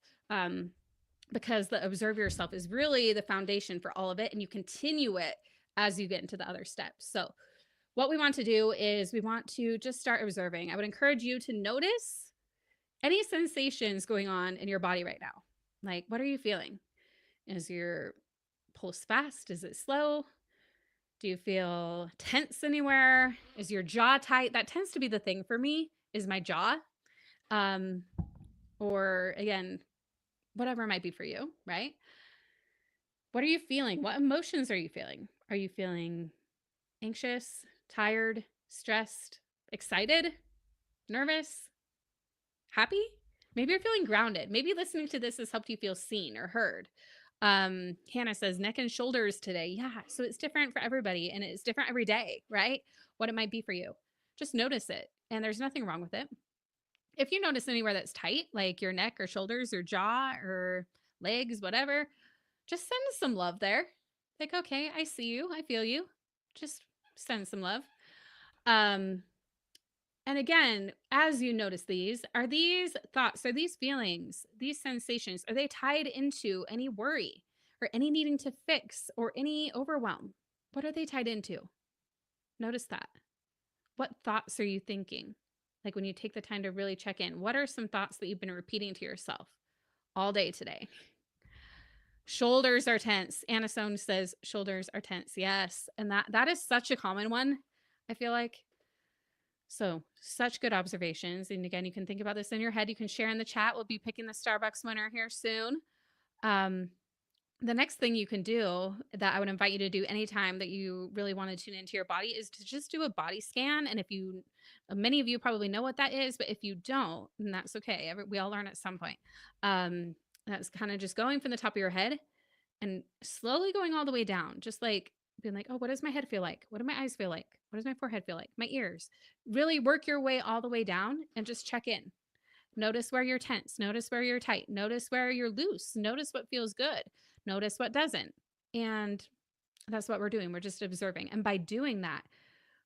Because the observe yourself is really the foundation for all of it. And you continue it as you get into the other steps. So what we want to do is we want to just start observing. I would encourage you to notice any sensations going on in your body right now. Like, what are you feeling? Is your pulse fast? Is it slow? Do you feel tense anywhere? Is your jaw tight? That tends to be the thing for me, is my jaw. Or again, whatever it might be for you, right? What are you feeling? What emotions are you feeling? Are you feeling anxious, tired, stressed, excited, nervous, happy? Maybe you're feeling grounded. Maybe listening to this has helped you feel seen or heard. Hannah says neck and shoulders today. Yeah. So it's different for everybody, and it's different every day, right? What it might be for you. Just notice it. And there's nothing wrong with it. If you notice anywhere that's tight, like your neck or shoulders or jaw or legs, whatever, just send some love there. Like, okay, I see you. I feel you. Just send some love. And again, as you notice these, are these thoughts, are these feelings, these sensations, are they tied into any worry or any needing to fix or any overwhelm? What are they tied into? Notice that. What thoughts are you thinking? Like when you take the time to really check in, what are some thoughts that you've been repeating to yourself all day today? Shoulders are tense. Anna Sohn says shoulders are tense. Yes. And that is such a common one, I feel like. So such good observations. And again, you can think about this in your head. You can share in the chat. We'll be picking the Starbucks winner here soon. The next thing you can do that I would invite you to do anytime that you really want to tune into your body is to just do a body scan. And if you, many of you probably know what that is, but if you don't, then that's okay. We all learn at some point. That's kind of just going from the top of your head and slowly going all the way down, just like being like, oh, what does my head feel like? What do my eyes feel like? What does my forehead feel like? My ears. Really work your way all the way down and just check in. Notice where you're tense. Notice where you're tight. Notice where you're loose. Notice what feels good. Notice what doesn't. And that's what we're doing. We're just observing. And by doing that,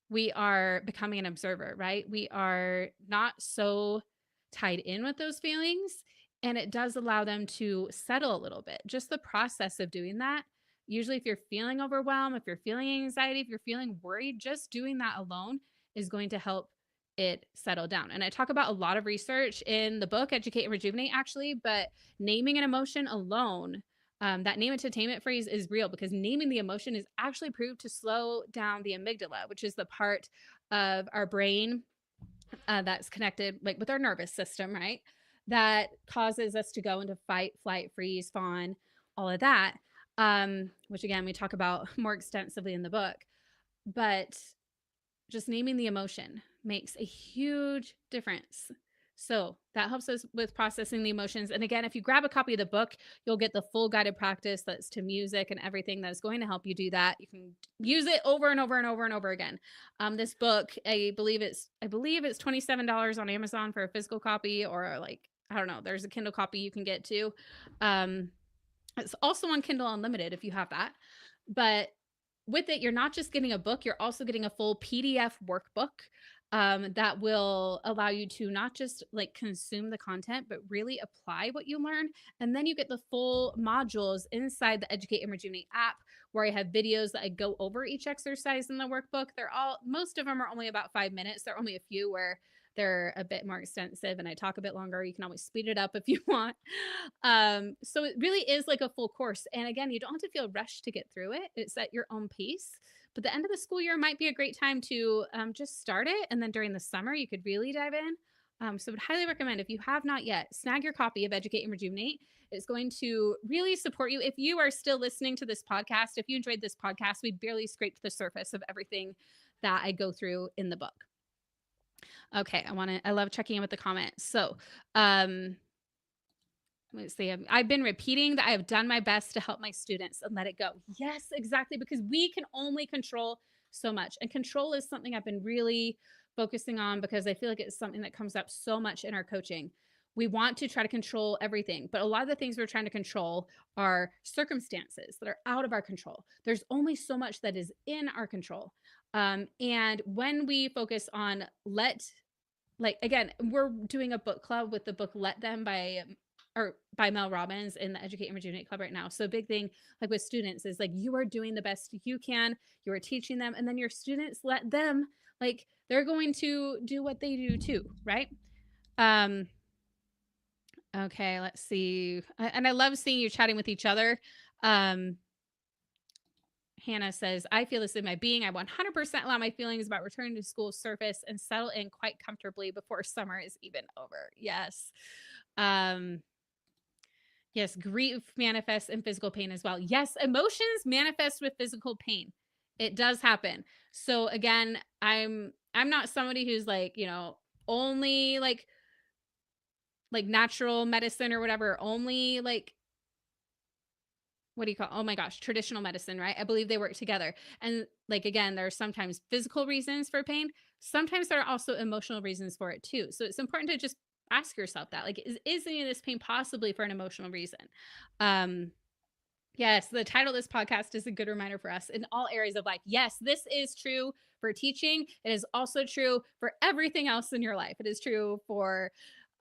we are becoming an observer, right? We are not so tied in with those feelings. And it does allow them to settle a little bit. Just the process of doing that. Usually, if you're feeling overwhelmed, if you're feeling anxiety, if you're feeling worried, just doing that alone is going to help it settle down. And I talk about a lot of research in the book, Educate and Rejuvenate, actually, but naming an emotion alone, that name entertainment phrase is real because naming the emotion is actually proved to slow down the amygdala, which is the part of our brain that's connected like with our nervous system, right? That causes us to go into fight, flight, freeze, fawn, all of that, which again, we talk about more extensively in the book. But just naming the emotion makes a huge difference. So that helps us with processing the emotions. And again, if you grab a copy of the book, you'll get the full guided practice that's to music and everything that's going to help you do that. You can use it over and over and over and over again. This book, I believe it's $27 on Amazon for a physical copy, or like, I don't know, there's a Kindle copy you can get too. It's also on Kindle Unlimited if you have that. But with it, you're not just getting a book, you're also getting a full PDF workbook that will allow you to not just like consume the content, but really apply what you learn. And then you get the full modules inside the Educate and Rejuvenate app, where I have videos that I go over each exercise in the workbook. Most of them are only about 5 minutes. There are only a few where they're a bit more extensive and I talk a bit longer. You can always speed it up if you want. So it really is like a full course. And again, you don't have to feel rushed to get through it. It's at your own pace. But the end of the school year might be a great time to just start it. And then during the summer, you could really dive in. So I would highly recommend, if you have not yet, snag your copy of Educate and Rejuvenate. It's going to really support you. If you are still listening to this podcast, if you enjoyed this podcast, we barely scraped the surface of everything that I go through in the book. Okay, I love checking in with the comments. So, let's see. I've been repeating that I have done my best to help my students and let it go. Yes, exactly. Because we can only control so much. And control is something I've been really focusing on because I feel like it's something that comes up so much in our coaching. We want to try to control everything, but a lot of the things we're trying to control are circumstances that are out of our control. There's only so much that is in our control. And when we focus on again, we're doing a book club with the book Let Them by Mel Robbins in the Educate and Rejuvenate Club right now. So a big thing like with students is like, you are doing the best you can, you are teaching them, and then your students, let them, like, they're going to do what they do too, right? Okay, let's see. And I love seeing you chatting with each other. Hannah says, I feel this in my being. I 100% allow my feelings about returning to school surface and settle in quite comfortably before summer is even over. Yes. Yes, grief manifests in physical pain as well. Yes, emotions manifest with physical pain. It does happen. So again, I'm not somebody who's like, only like natural medicine or whatever, only like, what do you call, oh my gosh, traditional medicine, right? I believe they work together. And like, again, there are sometimes physical reasons for pain. Sometimes there are also emotional reasons for it too. So it's important to just ask yourself that, like, is any of this pain possibly for an emotional reason? Yes, the title of this podcast is a good reminder for us in all areas of life. Yes, this is true for teaching. It is also true for everything else in your life. It is true for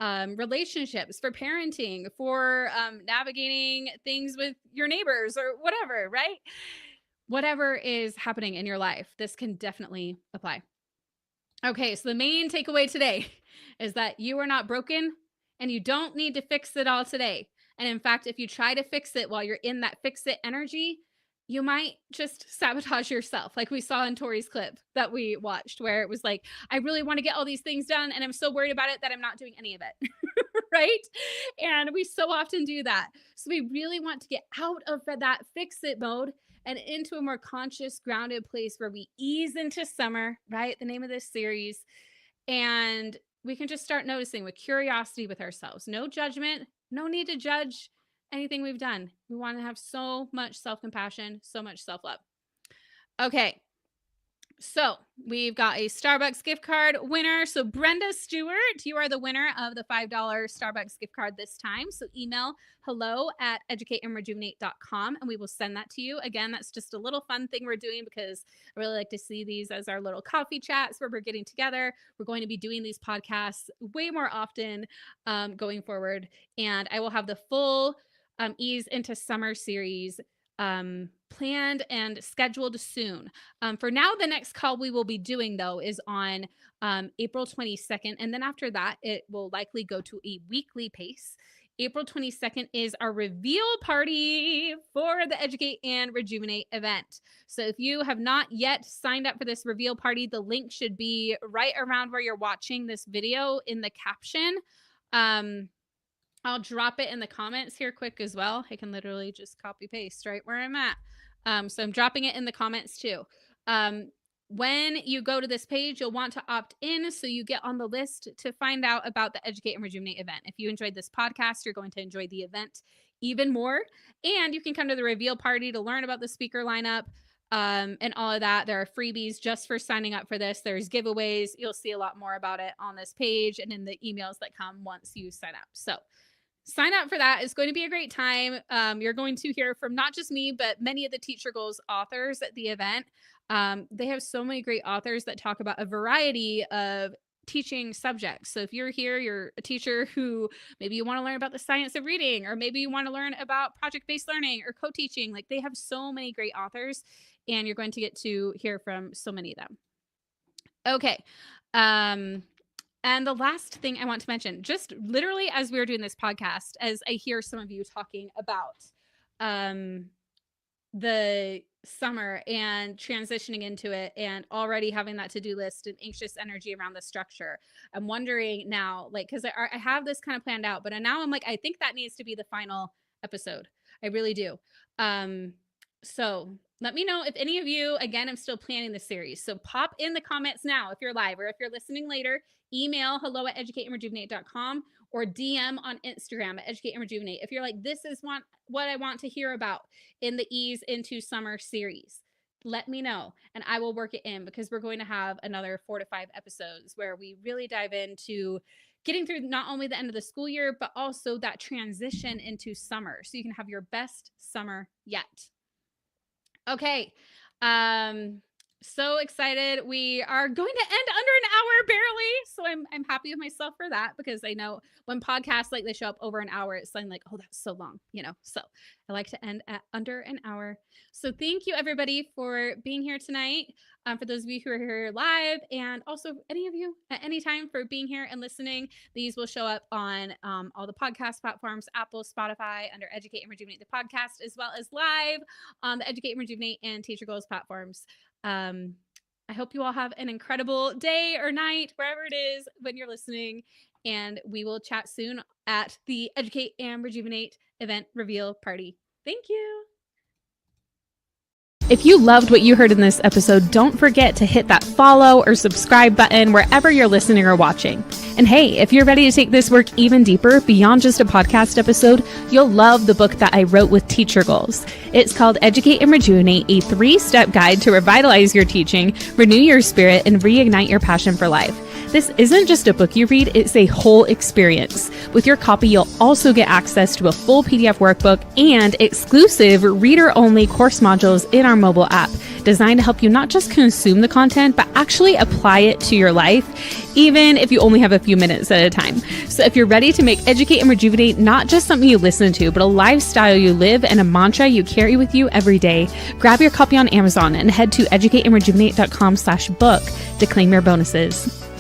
relationships, for parenting, for navigating things with your neighbors or whatever, right? Whatever is happening in your life, this can definitely apply. Okay, so the main takeaway today is that you are not broken and you don't need to fix it all today. And in fact, if you try to fix it while you're in that fix it energy, you might just sabotage yourself, like we saw in Tori's clip that we watched, where it was like, I really want to get all these things done, and I'm so worried about it that I'm not doing any of it, right? And we so often do that. So we really want to get out of that fix it mode and into a more conscious, grounded place where we ease into summer, right? The name of this series. And we can just start noticing with curiosity with ourselves. No judgment, no need to judge anything we've done. We want to have so much self-compassion, so much self-love. Okay. So we've got a Starbucks gift card winner. So Brenda Stewart, you are the winner of the $5 Starbucks gift card this time. So email hello@educateandrejuvenate.com and we will send that to you. Again, that's just a little fun thing we're doing because I really like to see these as our little coffee chats where we're getting together. We're going to be doing these podcasts way more often going forward. And I will have the full Ease into Summer series planned and scheduled soon. For now, the next call we will be doing though is on April 22nd. And then after that, it will likely go to a weekly pace. April 22nd is our reveal party for the Educate and Rejuvenate event. So if you have not yet signed up for this reveal party, the link should be right around where you're watching this video in the caption. I'll drop it in the comments here quick as well. I can literally just copy paste right where I'm at. So I'm dropping it in the comments too. When you go to this page, you'll want to opt in so you get on the list to find out about the Educate and Rejuvenate event. If you enjoyed this podcast, you're going to enjoy the event even more. And you can come to the reveal party to learn about the speaker lineup and all of that. There are freebies just for signing up for this. There's giveaways. You'll see a lot more about it on this page and in the emails that come once you sign up. So sign up for that. It's going to be a great time. You're going to hear from not just me, but many of the Teacher Goals authors at the event. They have so many great authors that talk about a variety of teaching subjects. So if you're here, you're a teacher who maybe you want to learn about the science of reading, or maybe you want to learn about project-based learning or co-teaching. Like, they have so many great authors and you're going to get to hear from so many of them. Okay. And the last thing I want to mention, just literally as we were doing this podcast, as I hear some of you talking about the summer and transitioning into it and already having that to-do list and anxious energy around the structure, I'm wondering now, like, because I have this kind of planned out, but now I'm like, I think that needs to be the final episode. I really do. So let me know if any of you, again, I'm still planning the series. So pop in the comments now if you're live, or if you're listening later, email hello@educateandrejuvenate.com or DM on Instagram at Educate and Rejuvenate. If you're like, this is what I want to hear about in the Ease into Summer series, let me know and I will work it in, because we're going to have another 4 to 5 episodes where we really dive into getting through not only the end of the school year, but also that transition into summer, so you can have your best summer yet. Okay. So excited. We are going to end under an hour barely. So I'm happy with myself for that, because I know when podcasts like they show up over an hour, it's like, oh, that's so long, so I like to end at under an hour. So thank you everybody for being here tonight. For those of you who are here live, and also any of you at any time for being here and listening. These will show up on all the podcast platforms, Apple, Spotify, under Educate and Rejuvenate the podcast, as well as live on the Educate and Rejuvenate and Teacher Goals platforms. I hope you all have an incredible day or night, wherever it is when you're listening, and we will chat soon at the Educate and Rejuvenate event reveal party. Thank you. If you loved what you heard in this episode, don't forget to hit that follow or subscribe button wherever you're listening or watching. And hey, if you're ready to take this work even deeper beyond just a podcast episode, you'll love the book that I wrote with Teacher Goals. It's called Educate and Rejuvenate, a 3-step guide to revitalize your teaching, renew your spirit, and reignite your passion for life. This isn't just a book you read, it's a whole experience. With your copy, you'll also get access to a full PDF workbook and exclusive reader-only course modules in our mobile app, designed to help you not just consume the content, but actually apply it to your life, even if you only have a few minutes at a time. So if you're ready to make Educate and Rejuvenate not just something you listen to, but a lifestyle you live and a mantra you carry with you every day, grab your copy on Amazon and head to educateandrejuvenate.com/book to claim your bonuses.